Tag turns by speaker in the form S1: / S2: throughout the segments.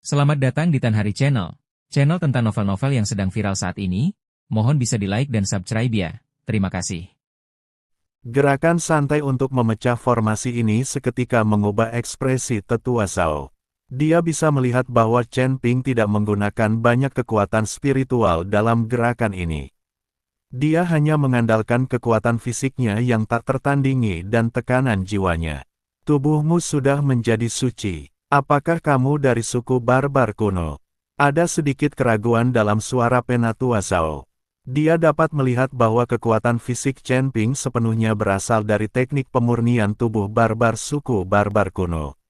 S1: Selamat datang di Tan Hari Channel. Channel tentang novel-novel yang sedang viral saat ini. Mohon bisa di-like dan subscribe ya. Terima kasih.
S2: Gerakan santai untuk memecah formasi ini seketika mengubah ekspresi tetua Zhao. Dia bisa melihat bahwa Chen Ping tidak menggunakan banyak kekuatan spiritual dalam gerakan ini. Dia hanya mengandalkan kekuatan fisiknya yang tak tertandingi dan tekanan jiwanya. Tubuhmu sudah menjadi suci. Apakah kamu dari suku barbar kuno? Ada sedikit keraguan dalam suara Penatua Zhao. Dia dapat melihat bahwa kekuatan fisik Chen Ping sepenuhnya berasal dari teknik pemurnian tubuh barbar suku barbar kuno.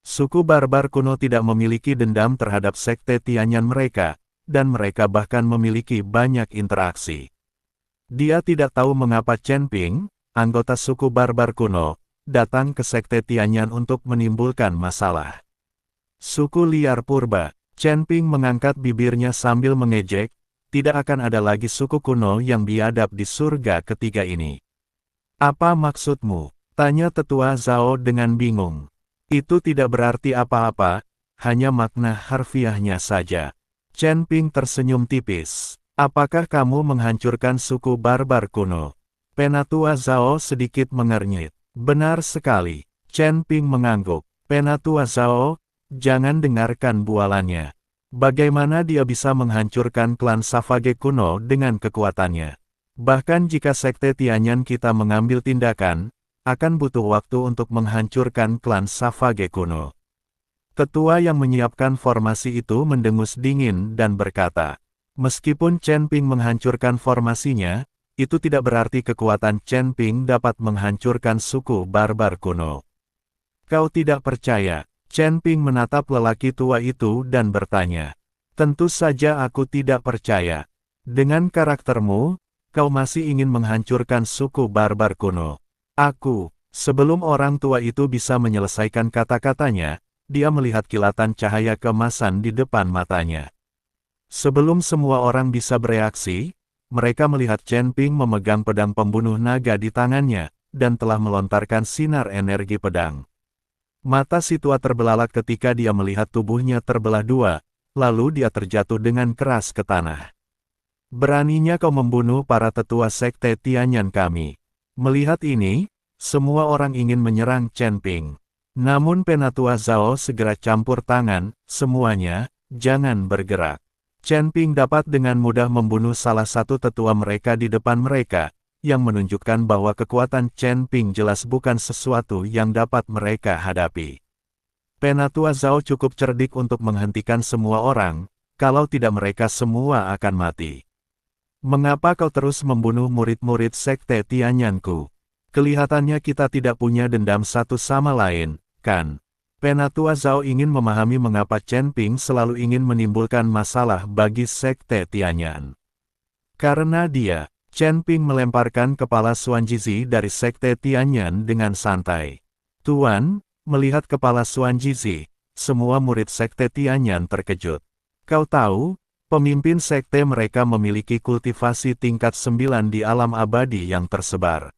S2: Suku barbar kuno tidak memiliki dendam terhadap sekte Tianyan mereka, dan mereka bahkan memiliki banyak interaksi. Dia tidak tahu mengapa Chen Ping, anggota suku barbar kuno, datang ke sekte Tianyan untuk menimbulkan masalah. Suku liar purba. Chen Ping mengangkat bibirnya sambil mengejek. Tidak akan ada lagi suku kuno yang biadab di surga ketiga ini. Apa maksudmu? Tanya tetua Zhao dengan bingung. Itu tidak berarti apa-apa, hanya makna harfiahnya saja. Chen Ping tersenyum tipis. Apakah kamu menghancurkan suku barbar kuno? Penatua Zhao sedikit mengernyit. Benar sekali. Chen Ping mengangguk. Penatua Zhao, jangan dengarkan bualannya. Bagaimana dia bisa menghancurkan klan Savage kuno dengan kekuatannya? Bahkan jika sekte Tianyan kita mengambil tindakan, akan butuh waktu untuk menghancurkan klan Savage kuno. Tetua yang menyiapkan formasi itu mendengus dingin dan berkata, meskipun Chen Ping menghancurkan formasinya, itu tidak berarti kekuatan Chen Ping dapat menghancurkan suku barbar kuno. Kau tidak percaya? Chen Ping menatap lelaki tua itu dan bertanya, tentu saja aku tidak percaya. Dengan karaktermu, kau masih ingin menghancurkan suku barbar kuno. Sebelum orang tua itu bisa menyelesaikan kata-katanya, dia melihat kilatan cahaya keemasan di depan matanya. Sebelum semua orang bisa bereaksi, mereka melihat Chen Ping memegang pedang pembunuh naga di tangannya, dan telah melontarkan sinar energi pedang. Mata si tua terbelalak ketika dia melihat tubuhnya terbelah dua, lalu dia terjatuh dengan keras ke tanah. Beraninya kau membunuh para tetua sekte Tianyan kami. Melihat ini, semua orang ingin menyerang Chen Ping. Namun Penatua Zhao segera campur tangan, semuanya, jangan bergerak. Chen Ping dapat dengan mudah membunuh salah satu tetua mereka di depan mereka, yang menunjukkan bahwa kekuatan Chen Ping jelas bukan sesuatu yang dapat mereka hadapi. Penatua Zhao cukup cerdik untuk menghentikan semua orang, kalau tidak mereka semua akan mati. Mengapa kau terus membunuh murid-murid sekte Tianyanku? Kelihatannya kita tidak punya dendam satu sama lain, kan? Penatua Zhao ingin memahami mengapa Chen Ping selalu ingin menimbulkan masalah bagi sekte Tianyan. Karena dia, Chen Ping melemparkan kepala Xuanjizi dari sekte Tianyan dengan santai. Tuan, melihat kepala Xuanjizi, semua murid sekte Tianyan terkejut. Kau tahu, pemimpin sekte mereka memiliki kultivasi tingkat 9 di alam abadi yang tersebar.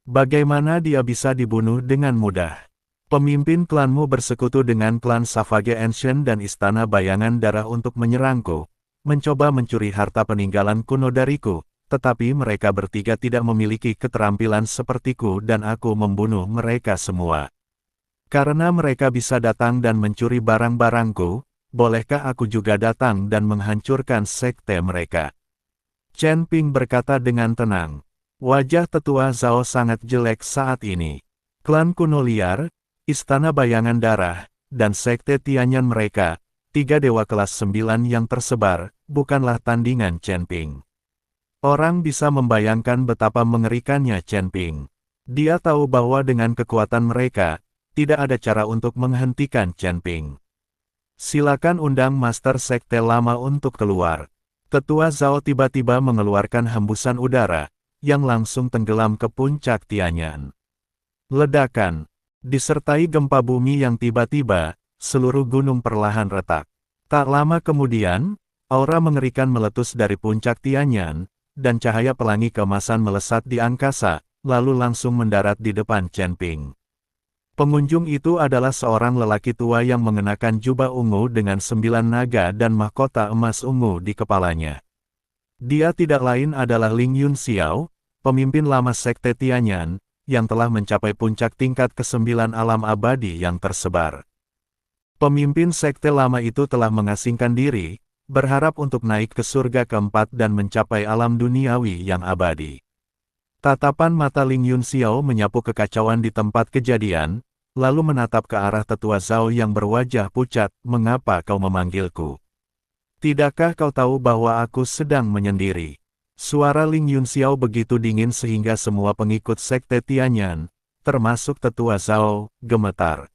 S2: Bagaimana dia bisa dibunuh dengan mudah? Pemimpin klanmu bersekutu dengan klan Savage Ancient dan Istana Bayangan Darah untuk menyerangku, mencoba mencuri harta peninggalan kuno dariku. Tetapi mereka bertiga tidak memiliki keterampilan sepertiku dan aku membunuh mereka semua. Karena mereka bisa datang dan mencuri barang-barangku, bolehkah aku juga datang dan menghancurkan sekte mereka? Chen Ping berkata dengan tenang. Wajah tetua Zhao sangat jelek saat ini. Klan kuno liar, Istana Bayangan Darah, dan sekte Tianyan mereka, 3 dewa kelas 9 yang tersebar, bukanlah tandingan Chen Ping. Orang bisa membayangkan betapa mengerikannya Chen Ping. Dia tahu bahwa dengan kekuatan mereka, tidak ada cara untuk menghentikan Chen Ping. Silakan undang Master Sekte Lama untuk keluar. Tetua Zhao tiba-tiba mengeluarkan hembusan udara, yang langsung tenggelam ke puncak Tianyan. Ledakan, disertai gempa bumi yang tiba-tiba, seluruh gunung perlahan retak. Tak lama kemudian, aura mengerikan meletus dari puncak Tianyan, dan cahaya pelangi keemasan melesat di angkasa, lalu langsung mendarat di depan Chen Ping. Pengunjung itu adalah seorang lelaki tua yang mengenakan jubah ungu dengan 9 naga dan mahkota emas ungu di kepalanya. Dia tidak lain adalah Ling Yunxiao, pemimpin lama Sekte Tianyan, yang telah mencapai puncak tingkat ke-9 alam abadi yang tersebar. Pemimpin Sekte lama itu telah mengasingkan diri, berharap untuk naik ke surga keempat dan mencapai alam duniawi yang abadi. Tatapan mata Ling Yunxiao menyapu kekacauan di tempat kejadian, lalu menatap ke arah tetua Zhao yang berwajah pucat, "Mengapa kau memanggilku? Tidakkah kau tahu bahwa aku sedang menyendiri?" Suara Ling Yunxiao begitu dingin sehingga semua pengikut Sekte Tianyan, termasuk tetua Zhao, gemetar.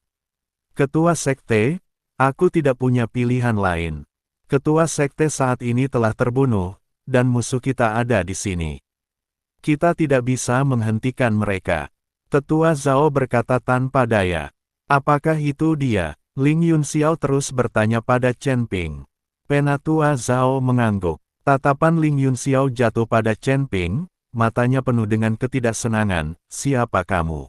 S2: "Ketua Sekte, aku tidak punya pilihan lain. Ketua Sekte saat ini telah terbunuh, dan musuh kita ada di sini. Kita tidak bisa menghentikan mereka." Tetua Zhao berkata tanpa daya. "Apakah itu dia?" Ling Yunxiao terus bertanya pada Chen Ping. Penatua Zhao mengangguk. Tatapan Ling Yunxiao jatuh pada Chen Ping, matanya penuh dengan ketidaksenangan. "Siapa kamu?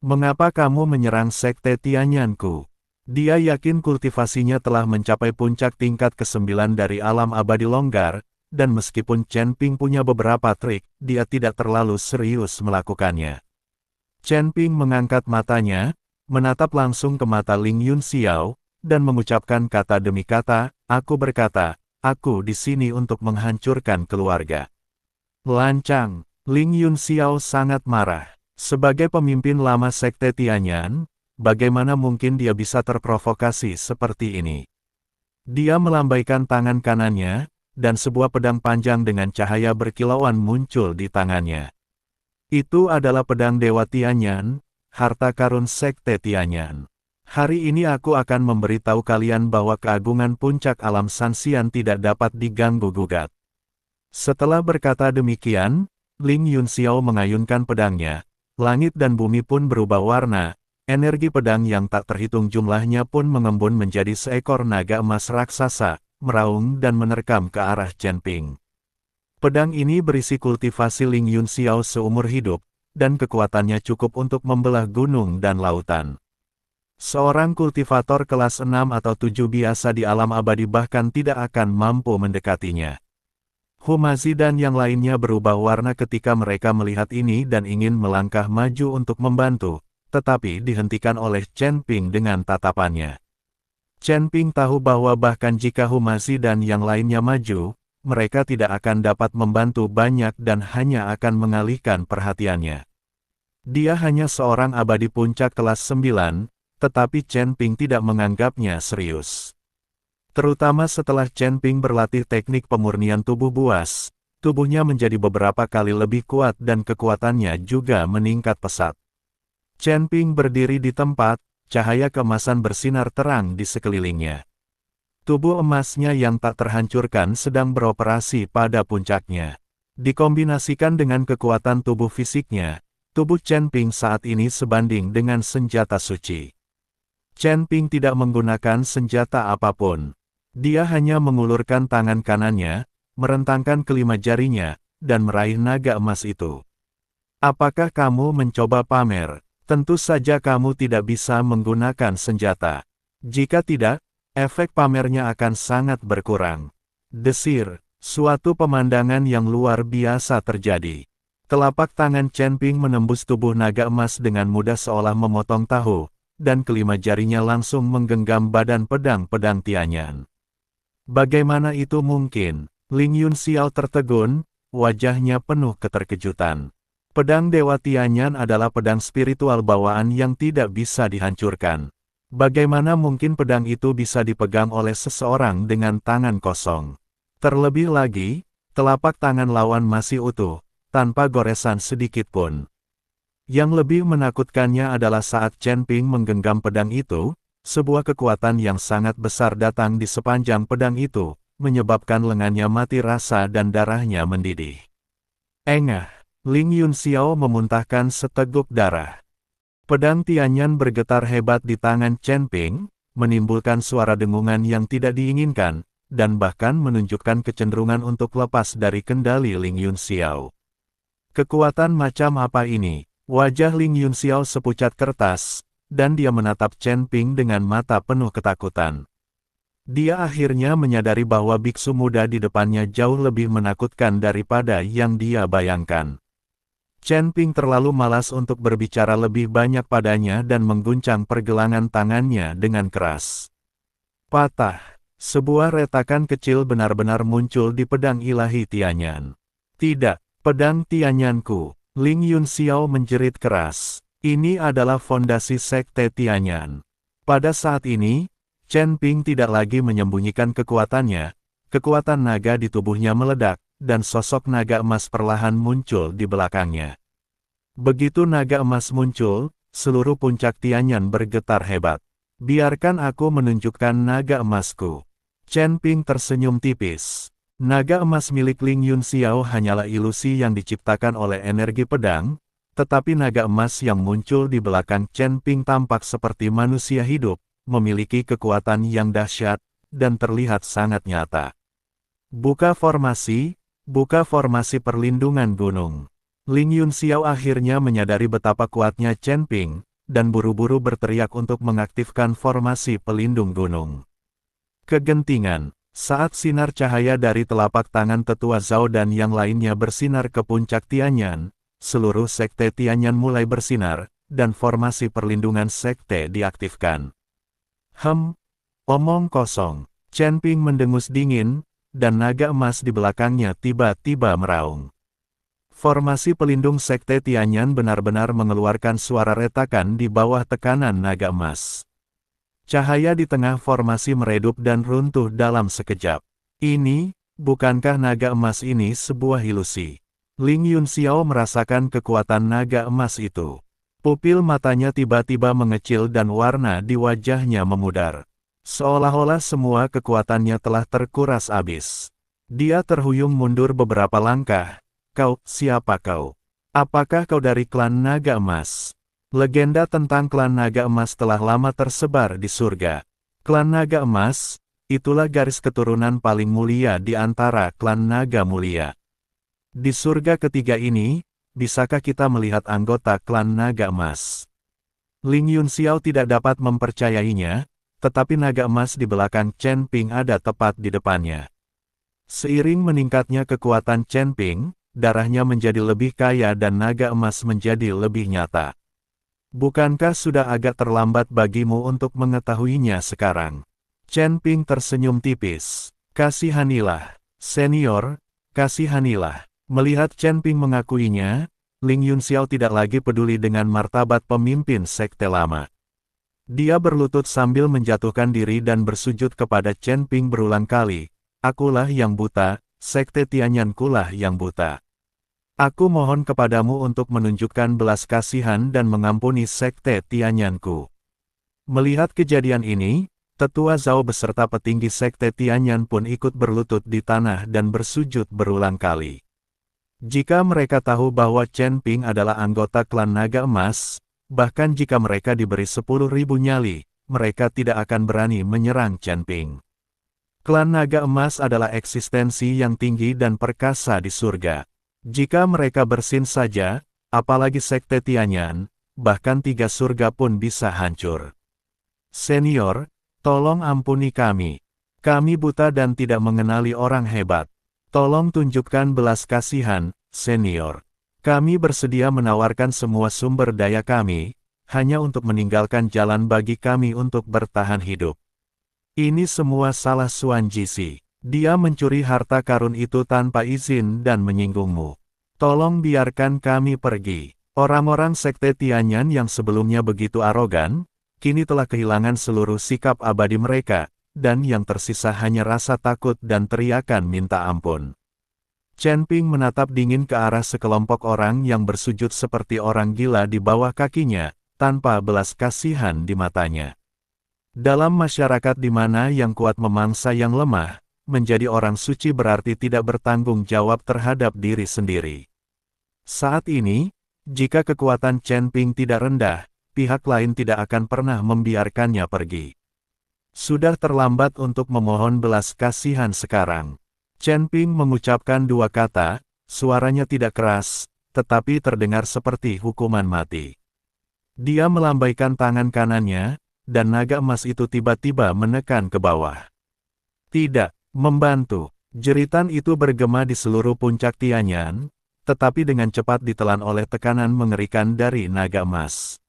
S2: Mengapa kamu menyerang Sekte Tianyanku?" Dia yakin kultivasinya telah mencapai puncak tingkat ke-9 dari alam abadi longgar, dan meskipun Chen Ping punya beberapa trik, dia tidak terlalu serius melakukannya. Chen Ping mengangkat matanya, menatap langsung ke mata Ling Yunxiao, dan mengucapkan kata demi kata, "Aku berkata, aku di sini untuk menghancurkan keluarga." Lancang, Ling Yunxiao sangat marah. Sebagai pemimpin lama Sekte Tianyan, bagaimana mungkin dia bisa terprovokasi seperti ini? Dia melambaikan tangan kanannya, dan sebuah pedang panjang dengan cahaya berkilauan muncul di tangannya. Itu adalah pedang Dewa Tianyan, harta karun Sekte Tianyan. Hari ini aku akan memberitahu kalian bahwa keagungan puncak alam Sanxian tidak dapat diganggu-gugat. Setelah berkata demikian, Ling Yunxiao mengayunkan pedangnya. Langit dan bumi pun berubah warna, energi pedang yang tak terhitung jumlahnya pun mengembun menjadi seekor naga emas raksasa, meraung dan menerkam ke arah Chen Ping. Pedang ini berisi kultivasi Ling Yunxiao seumur hidup, dan kekuatannya cukup untuk membelah gunung dan lautan. Seorang kultivator kelas 6 atau 7 biasa di alam abadi bahkan tidak akan mampu mendekatinya. Humazi dan yang lainnya berubah warna ketika mereka melihat ini dan ingin melangkah maju untuk membantu, tetapi dihentikan oleh Chen Ping dengan tatapannya. Chen Ping tahu bahwa bahkan jika Humazi dan yang lainnya maju, mereka tidak akan dapat membantu banyak dan hanya akan mengalihkan perhatiannya. Dia hanya seorang abadi puncak kelas 9, tetapi Chen Ping tidak menganggapnya serius. Terutama setelah Chen Ping berlatih teknik pemurnian tubuh buas, tubuhnya menjadi beberapa kali lebih kuat dan kekuatannya juga meningkat pesat. Chen Ping berdiri di tempat, cahaya keemasan bersinar terang di sekelilingnya. Tubuh emasnya yang tak terhancurkan sedang beroperasi pada puncaknya. Dikombinasikan dengan kekuatan tubuh fisiknya, tubuh Chen Ping saat ini sebanding dengan senjata suci. Chen Ping tidak menggunakan senjata apapun. Dia hanya mengulurkan tangan kanannya, merentangkan kelima jarinya, dan meraih naga emas itu. "Apakah kamu mencoba pamer? Tentu saja kamu tidak bisa menggunakan senjata. Jika tidak, efek pamernya akan sangat berkurang." Desir, suatu pemandangan yang luar biasa terjadi. Telapak tangan Chen Ping menembus tubuh naga emas dengan mudah seolah memotong tahu, dan kelima jarinya langsung menggenggam badan pedang-pedang Tianyan. Bagaimana itu mungkin? Ling Yunxiao tertegun, wajahnya penuh keterkejutan. Pedang Dewa Tianyan adalah pedang spiritual bawaan yang tidak bisa dihancurkan. Bagaimana mungkin pedang itu bisa dipegang oleh seseorang dengan tangan kosong? Terlebih lagi, telapak tangan lawan masih utuh, tanpa goresan sedikit pun. Yang lebih menakutkannya adalah saat Chen Ping menggenggam pedang itu, sebuah kekuatan yang sangat besar datang di sepanjang pedang itu, menyebabkan lengannya mati rasa dan darahnya mendidih. Engah, Ling Yunxiao memuntahkan seteguk darah. Pedang Tianyan bergetar hebat di tangan Chen Ping, menimbulkan suara dengungan yang tidak diinginkan, dan bahkan menunjukkan kecenderungan untuk lepas dari kendali Ling Yunxiao. Kekuatan macam apa ini? Wajah Ling Yunxiao sepucat kertas, dan dia menatap Chen Ping dengan mata penuh ketakutan. Dia akhirnya menyadari bahwa biksu muda di depannya jauh lebih menakutkan daripada yang dia bayangkan. Chen Ping terlalu malas untuk berbicara lebih banyak padanya dan mengguncang pergelangan tangannya dengan keras. Patah. Sebuah retakan kecil benar-benar muncul di pedang ilahi Tianyan. Tidak, pedang Tianyanku. Ling Yunxiao menjerit keras. Ini adalah fondasi sekte Tianyan. Pada saat ini, Chen Ping tidak lagi menyembunyikan kekuatannya. Kekuatan naga di tubuhnya meledak, dan sosok naga emas perlahan muncul di belakangnya. Begitu naga emas muncul, seluruh puncak Tianyan bergetar hebat. Biarkan aku menunjukkan naga emasku. Chen Ping tersenyum tipis. Naga emas milik Ling Yunxiao hanyalah ilusi yang diciptakan oleh energi pedang, tetapi naga emas yang muncul di belakang Chen Ping tampak seperti manusia hidup, memiliki kekuatan yang dahsyat, dan terlihat sangat nyata. Buka formasi perlindungan gunung. Ling Yunxiao akhirnya menyadari betapa kuatnya Chen Ping, dan buru-buru berteriak untuk mengaktifkan formasi pelindung gunung. Kegentingan. Saat sinar cahaya dari telapak tangan tetua Zhao dan yang lainnya bersinar ke puncak Tianyan, seluruh sekte Tianyan mulai bersinar, dan formasi perlindungan sekte diaktifkan. Omong kosong. Chen Ping mendengus dingin, dan naga emas di belakangnya tiba-tiba meraung. Formasi pelindung sekte Tianyan benar-benar mengeluarkan suara retakan di bawah tekanan naga emas. Cahaya di tengah formasi meredup dan runtuh dalam sekejap. Bukankah naga emas ini sebuah ilusi? Ling Yunxiao merasakan kekuatan naga emas itu. Pupil matanya tiba-tiba mengecil dan warna di wajahnya memudar. Seolah-olah semua kekuatannya telah terkuras habis. Dia terhuyung mundur beberapa langkah. Siapa kau? Apakah kau dari klan naga emas? Legenda tentang klan naga emas telah lama tersebar di surga. Klan naga emas, itulah garis keturunan paling mulia di antara klan naga mulia. Di surga ketiga ini, bisakah kita melihat anggota klan naga emas? Ling Yunxiao tidak dapat mempercayainya, tetapi naga emas di belakang Chen Ping ada tepat di depannya. Seiring meningkatnya kekuatan Chen Ping, darahnya menjadi lebih kaya dan naga emas menjadi lebih nyata. Bukankah sudah agak terlambat bagimu untuk mengetahuinya sekarang? Chen Ping tersenyum tipis. Kasihanilah, senior, kasihanilah. Melihat Chen Ping mengakuinya, Ling Yunxiao tidak lagi peduli dengan martabat pemimpin sekte lama. Dia berlutut sambil menjatuhkan diri dan bersujud kepada Chen Ping berulang kali. Akulah yang buta, sekte Tianyankulah yang buta. Aku mohon kepadamu untuk menunjukkan belas kasihan dan mengampuni sekte Tianyanku. Melihat kejadian ini, tetua Zhao beserta petinggi sekte Tianyan pun ikut berlutut di tanah dan bersujud berulang kali. Jika mereka tahu bahwa Chen Ping adalah anggota klan naga emas, bahkan jika mereka diberi 10.000 nyali, mereka tidak akan berani menyerang Chen Ping. Klan naga emas adalah eksistensi yang tinggi dan perkasa di surga. Jika mereka bersin saja, apalagi sekte Tianyan, bahkan 3 surga pun bisa hancur. Senior, tolong ampuni kami. Kami buta dan tidak mengenali orang hebat. Tolong tunjukkan belas kasihan, senior. Kami bersedia menawarkan semua sumber daya kami, hanya untuk meninggalkan jalan bagi kami untuk bertahan hidup. Ini semua salah Xuan Jisi. Dia mencuri harta karun itu tanpa izin dan menyinggungmu. Tolong biarkan kami pergi. Orang-orang sekte Tianyan yang sebelumnya begitu arogan, kini telah kehilangan seluruh sikap abadi mereka, dan yang tersisa hanya rasa takut dan teriakan minta ampun. Chen Ping menatap dingin ke arah sekelompok orang yang bersujud seperti orang gila di bawah kakinya, tanpa belas kasihan di matanya. Dalam masyarakat di mana yang kuat memangsa yang lemah, menjadi orang suci berarti tidak bertanggung jawab terhadap diri sendiri. Saat ini, jika kekuatan Chen Ping tidak rendah, pihak lain tidak akan pernah membiarkannya pergi. Sudah terlambat untuk memohon belas kasihan sekarang. Chen Ping mengucapkan 2 kata, suaranya tidak keras, tetapi terdengar seperti hukuman mati. Dia melambaikan tangan kanannya, dan naga emas itu tiba-tiba menekan ke bawah. Tidak, membantu. Jeritan itu bergema di seluruh puncak Tianyan, tetapi dengan cepat ditelan oleh tekanan mengerikan dari naga emas.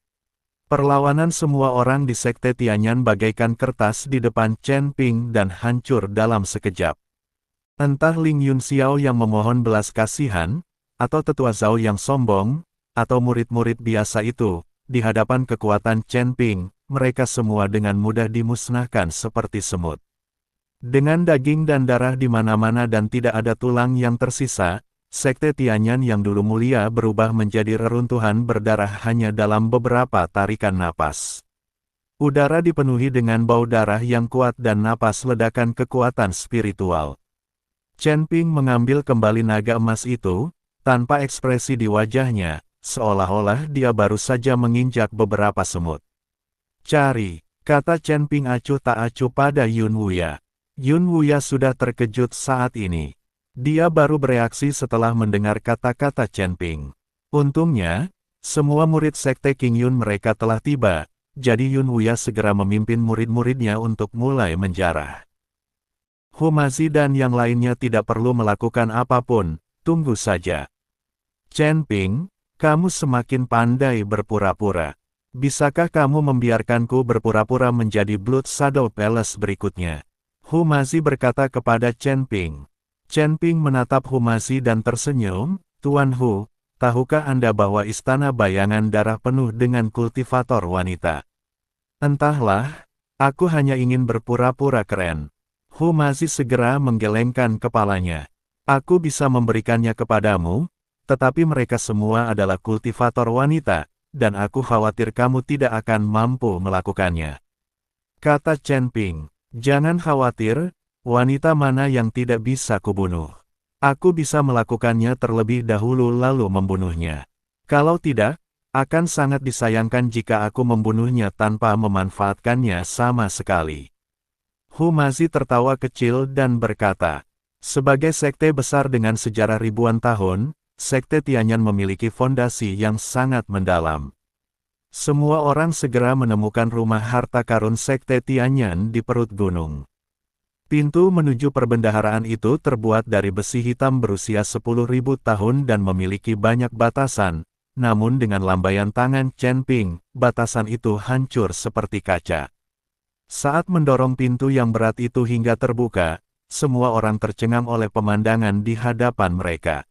S2: Perlawanan semua orang di Sekte Tianyan bagaikan kertas di depan Chen Ping dan hancur dalam sekejap. Entah Ling Yunxiao yang memohon belas kasihan, atau tetua Zhao yang sombong, atau murid-murid biasa itu, di hadapan kekuatan Chen Ping, mereka semua dengan mudah dimusnahkan seperti semut. Dengan daging dan darah di mana-mana dan tidak ada tulang yang tersisa, Sekte Tianyan yang dulu mulia berubah menjadi reruntuhan berdarah hanya dalam beberapa tarikan napas. Udara dipenuhi dengan bau darah yang kuat dan napas ledakan kekuatan spiritual. Chen Ping mengambil kembali naga emas itu, tanpa ekspresi di wajahnya, seolah-olah dia baru saja menginjak beberapa semut. Cari, kata Chen Ping acuh tak acuh pada Yun Wuya. Yun Wuya sudah terkejut saat ini. Dia baru bereaksi setelah mendengar kata-kata Chen Ping. Untungnya, semua murid Sekte King Yun mereka telah tiba, jadi Yun Wuya segera memimpin murid-muridnya untuk mulai menjarah. Humazi dan yang lainnya tidak perlu melakukan apapun, tunggu saja. Chen Ping, kamu semakin pandai berpura-pura. Bisakah kamu membiarkanku berpura-pura menjadi Blood Shadow Palace berikutnya? Humazi berkata kepada Chen Ping. Chen Ping menatap Humazi dan tersenyum, Tuan Hu, tahukah Anda bahwa istana bayangan darah penuh dengan kultivator wanita? Entahlah, aku hanya ingin berpura-pura keren. Humazi segera menggelengkan kepalanya. Aku bisa memberikannya kepadamu, tetapi mereka semua adalah kultivator wanita, dan aku khawatir kamu tidak akan mampu melakukannya. Kata Chen Ping, jangan khawatir, wanita mana yang tidak bisa kubunuh? Aku bisa melakukannya terlebih dahulu lalu membunuhnya. Kalau tidak, akan sangat disayangkan jika aku membunuhnya tanpa memanfaatkannya sama sekali. Humazi tertawa kecil dan berkata, sebagai sekte besar dengan sejarah ribuan tahun, Sekte Tianyan memiliki fondasi yang sangat mendalam. Semua orang segera menemukan rumah harta karun Sekte Tianyan di perut gunung. Pintu menuju perbendaharaan itu terbuat dari besi hitam berusia 10.000 tahun dan memiliki banyak batasan, namun dengan lambaian tangan Chen Ping, batasan itu hancur seperti kaca. Saat mendorong pintu yang berat itu hingga terbuka, semua orang tercengang oleh pemandangan di hadapan mereka.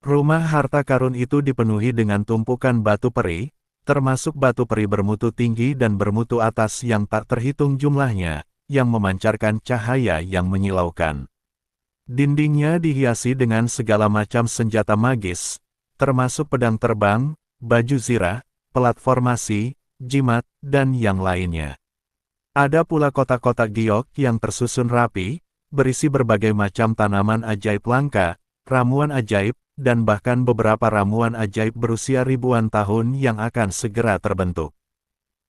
S2: Rumah harta karun itu dipenuhi dengan tumpukan batu peri, termasuk batu peri bermutu tinggi dan bermutu atas yang tak terhitung jumlahnya, yang memancarkan cahaya yang menyilaukan. Dindingnya dihiasi dengan segala macam senjata magis, termasuk pedang terbang, baju zirah, pelat formasi, jimat, dan yang lainnya. Ada pula kotak-kotak giok yang tersusun rapi, berisi berbagai macam tanaman ajaib langka, ramuan ajaib, dan bahkan beberapa ramuan ajaib berusia ribuan tahun yang akan segera terbentuk.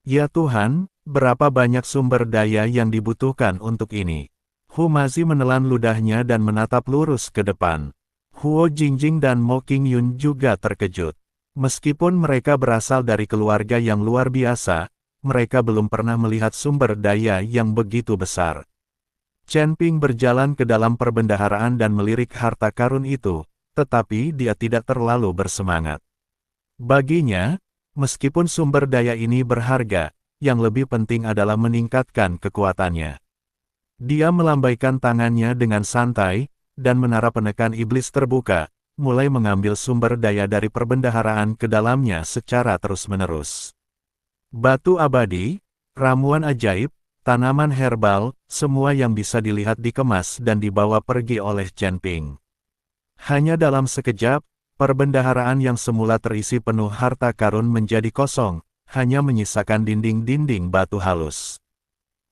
S2: Ya Tuhan, berapa banyak sumber daya yang dibutuhkan untuk ini. Humazi menelan ludahnya dan menatap lurus ke depan. Huo Jingjing dan Mo Qingyun juga terkejut. Meskipun mereka berasal dari keluarga yang luar biasa, mereka belum pernah melihat sumber daya yang begitu besar. Chen Ping berjalan ke dalam perbendaharaan dan melirik harta karun itu, tetapi dia tidak terlalu bersemangat. Baginya, meskipun sumber daya ini berharga, yang lebih penting adalah meningkatkan kekuatannya. Dia melambaikan tangannya dengan santai, dan menara penekan iblis terbuka, mulai mengambil sumber daya dari perbendaharaan ke dalamnya secara terus-menerus. Batu abadi, ramuan ajaib, tanaman herbal, semua yang bisa dilihat dikemas dan dibawa pergi oleh Chen Ping. Hanya dalam sekejap, perbendaharaan yang semula terisi penuh harta karun menjadi kosong, hanya menyisakan dinding-dinding batu halus.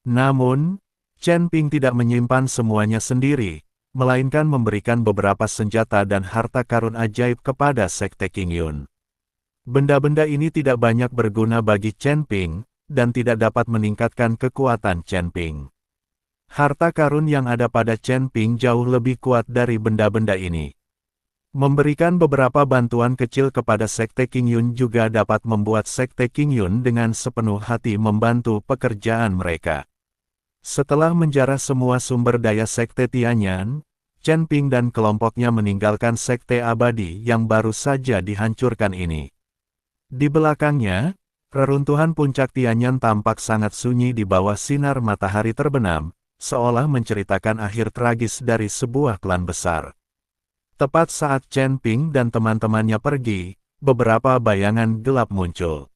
S2: Namun, Chen Ping tidak menyimpan semuanya sendiri, melainkan memberikan beberapa senjata dan harta karun ajaib kepada Sekte King Yun. Benda-benda ini tidak banyak berguna bagi Chen Ping, dan tidak dapat meningkatkan kekuatan Chen Ping. Harta karun yang ada pada Chen Ping jauh lebih kuat dari benda-benda ini. Memberikan beberapa bantuan kecil kepada Sekte Qingyun juga dapat membuat Sekte Qingyun dengan sepenuh hati membantu pekerjaan mereka. Setelah menjarah semua sumber daya Sekte Tianyan, Chen Ping dan kelompoknya meninggalkan Sekte Abadi yang baru saja dihancurkan ini. Di belakangnya, reruntuhan puncak Tianyan tampak sangat sunyi di bawah sinar matahari terbenam, seolah menceritakan akhir tragis dari sebuah klan besar. Tepat saat Chen Ping dan teman-temannya pergi, beberapa bayangan gelap muncul.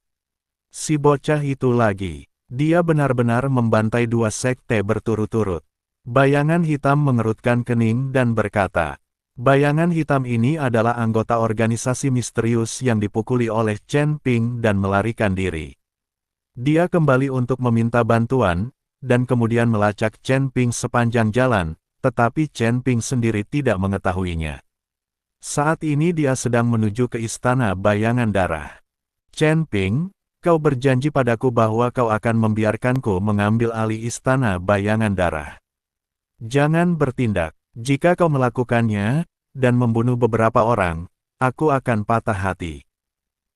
S2: Si bocah itu lagi. Dia benar-benar membantai dua sekte berturut-turut. Bayangan hitam mengerutkan kening dan berkata, bayangan hitam ini adalah anggota organisasi misterius yang dipukuli oleh Chen Ping dan melarikan diri. Dia kembali untuk meminta bantuan, dan kemudian melacak Chen Ping sepanjang jalan, tetapi Chen Ping sendiri tidak mengetahuinya. Saat ini dia sedang menuju ke istana bayangan darah. Chen Ping, kau berjanji padaku bahwa kau akan membiarkanku mengambil alih istana bayangan darah. Jangan bertindak. Jika kau melakukannya, dan membunuh beberapa orang, aku akan patah hati.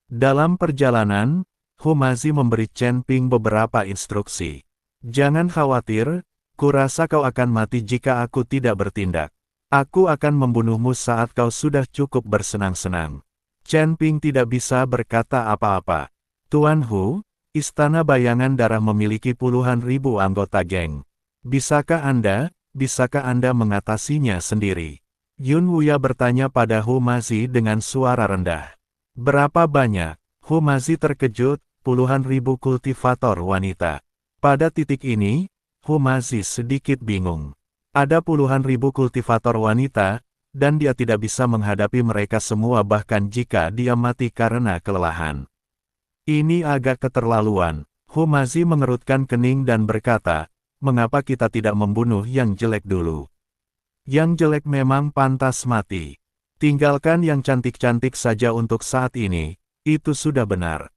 S2: Dalam perjalanan, Humazi memberi Chen Ping beberapa instruksi. Jangan khawatir, kurasa kau akan mati jika aku tidak bertindak. Aku akan membunuhmu saat kau sudah cukup bersenang-senang. Chen Ping tidak bisa berkata apa-apa. Tuan Hu, istana bayangan darah memiliki puluhan ribu anggota geng. Bisakah Anda mengatasinya sendiri? Yun Wuya bertanya pada Humazi dengan suara rendah. Berapa banyak? Humazi terkejut, puluhan ribu kultivator wanita. Pada titik ini, Humazi sedikit bingung. Ada puluhan ribu kultivator wanita, dan dia tidak bisa menghadapi mereka semua bahkan jika dia mati karena kelelahan. Ini agak keterlaluan. Humazi mengerutkan kening dan berkata, mengapa kita tidak membunuh yang jelek dulu? Yang jelek memang pantas mati. Tinggalkan yang cantik-cantik saja untuk saat ini, itu sudah benar.